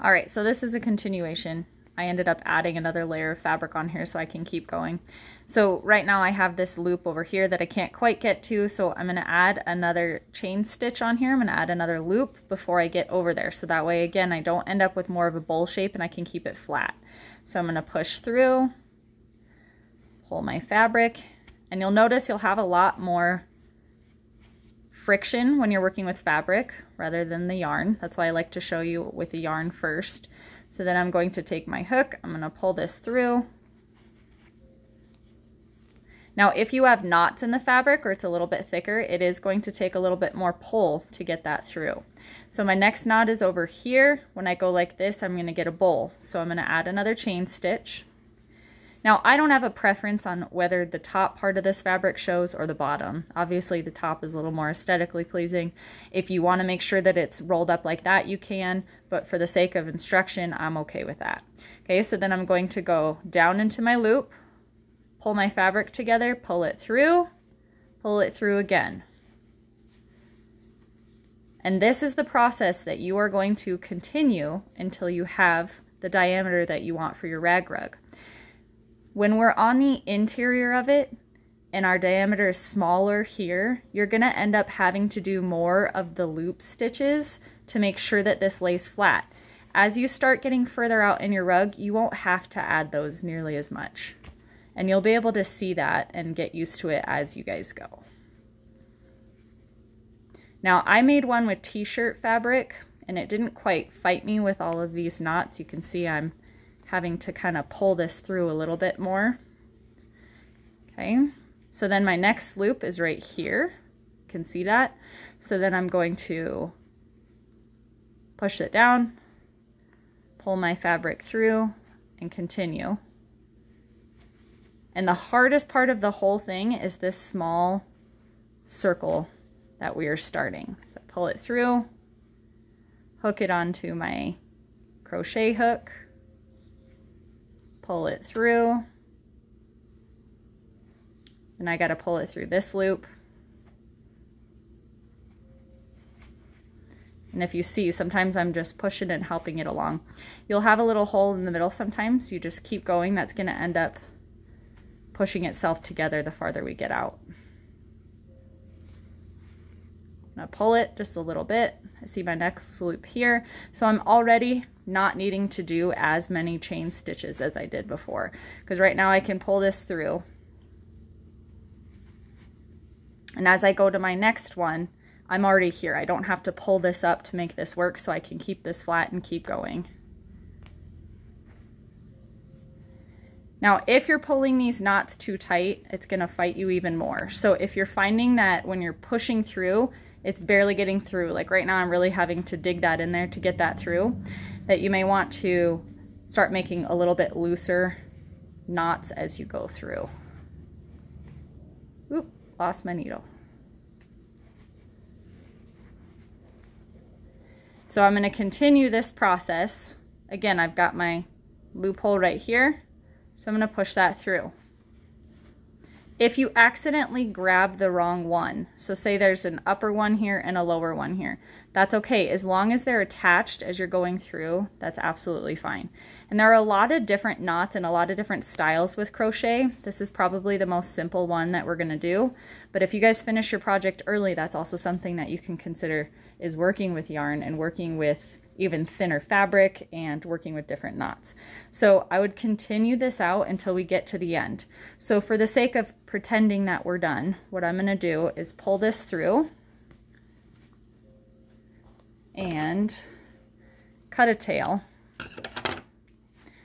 All right, so this is a continuation. I ended up adding another layer of fabric on here so I can keep going. So right now I have this loop over here that I can't quite get to, so I'm gonna add another chain stitch on here. I'm gonna add another loop before I get over there. So that way, again, I don't end up with more of a bowl shape and I can keep it flat. So I'm gonna push through, pull my fabric, and you'll notice you'll have a lot more friction when you're working with fabric rather than the yarn. That's why I like to show you with the yarn first. So then I'm going to take my hook, I'm going to pull this through. Now if you have knots in the fabric or it's a little bit thicker, it is going to take a little bit more pull to get that through. So my next knot is over here. When I go like this, I'm going to get a bowl. So I'm going to add another chain stitch. Now I don't have a preference on whether the top part of this fabric shows or the bottom. Obviously the top is a little more aesthetically pleasing. If you want to make sure that it's rolled up like that, you can, but for the sake of instruction, I'm okay with that. Okay, so then I'm going to go down into my loop, pull my fabric together, pull it through again. And this is the process that you are going to continue until you have the diameter that you want for your rag rug. When we're on the interior of it and our diameter is smaller here, you're going to end up having to do more of the loop stitches to make sure that this lays flat. As you start getting further out in your rug, you won't have to add those nearly as much. And you'll be able to see that and get used to it as you guys go. Now I made one with t-shirt fabric and it didn't quite fight me with all of these knots. You can see I'm having to kind of pull this through a little bit more. Okay, so then my next loop is right here. You can see that. So then I'm going to push it down, pull my fabric through, and continue. And the hardest part of the whole thing is this small circle that we are starting. So pull it through, hook it onto my crochet hook, pull it through, and I got to pull it through this loop. And if you see, sometimes I'm just pushing and helping it along. You'll have a little hole in the middle sometimes. You just keep going. That's going to end up pushing itself together the farther we get out. I'm going to pull it just a little bit. I see my next loop here. So I'm already not needing to do as many chain stitches as I did before, because right now I can pull this through. And as I go to my next one, I'm already here. I don't have to pull this up to make this work, so I can keep this flat and keep going. Now, if you're pulling these knots too tight, it's going to fight you even more. So if you're finding that when you're pushing through, it's barely getting through, like right now I'm really having to dig that in there to get that through, that you may want to start making a little bit looser knots as you go through. Oop, lost my needle. So I'm going to continue this process. Again, I've got my loophole right here, so I'm going to push that through. If you accidentally grab the wrong one, so say there's an upper one here and a lower one here, that's okay. As long as they're attached as you're going through, that's absolutely fine. And there are a lot of different knots and a lot of different styles with crochet. This is probably the most simple one that we're going to do. But if you guys finish your project early, that's also something that you can consider is working with yarn and working with even thinner fabric and working with different knots. So I would continue this out until we get to the end. So for the sake of pretending that we're done, what I'm going to do is pull this through and cut a tail.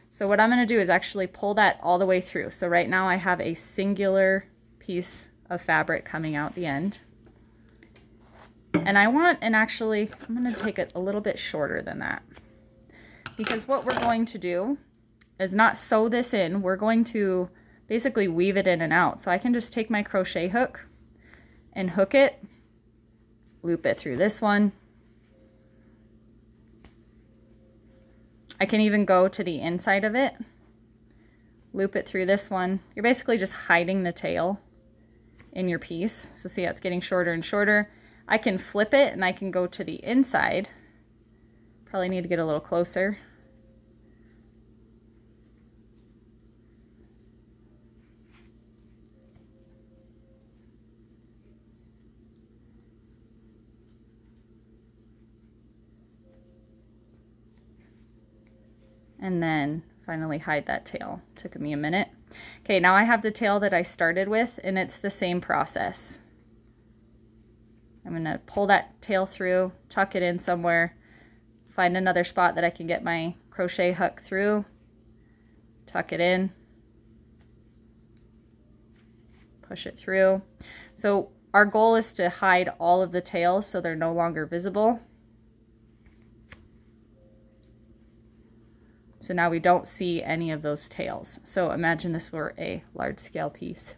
So what I'm going to do is actually pull that all the way through. So right now I have a singular piece of fabric coming out the end. And I want, and actually I'm going to take it a little bit shorter than that, because what we're going to do is not sew this in. We're going to basically weave it in and out. So I can just take my crochet hook and hook it, loop it through this one. I can even go to the inside of it, loop it through this one. You're basically just hiding the tail in your piece. So see how it's getting shorter and shorter. I can flip it and I can go to the inside, Probably need to get a little closer. And then finally hide that tail. Took me a minute. Okay, now I have the tail that I started with, and it's the same process. I'm gonna pull that tail through, tuck it in somewhere, find another spot that I can get my crochet hook through, tuck it in, push it through. So our goal is to hide all of the tails so they're no longer visible. So now we don't see any of those tails. So imagine this were a large scale piece.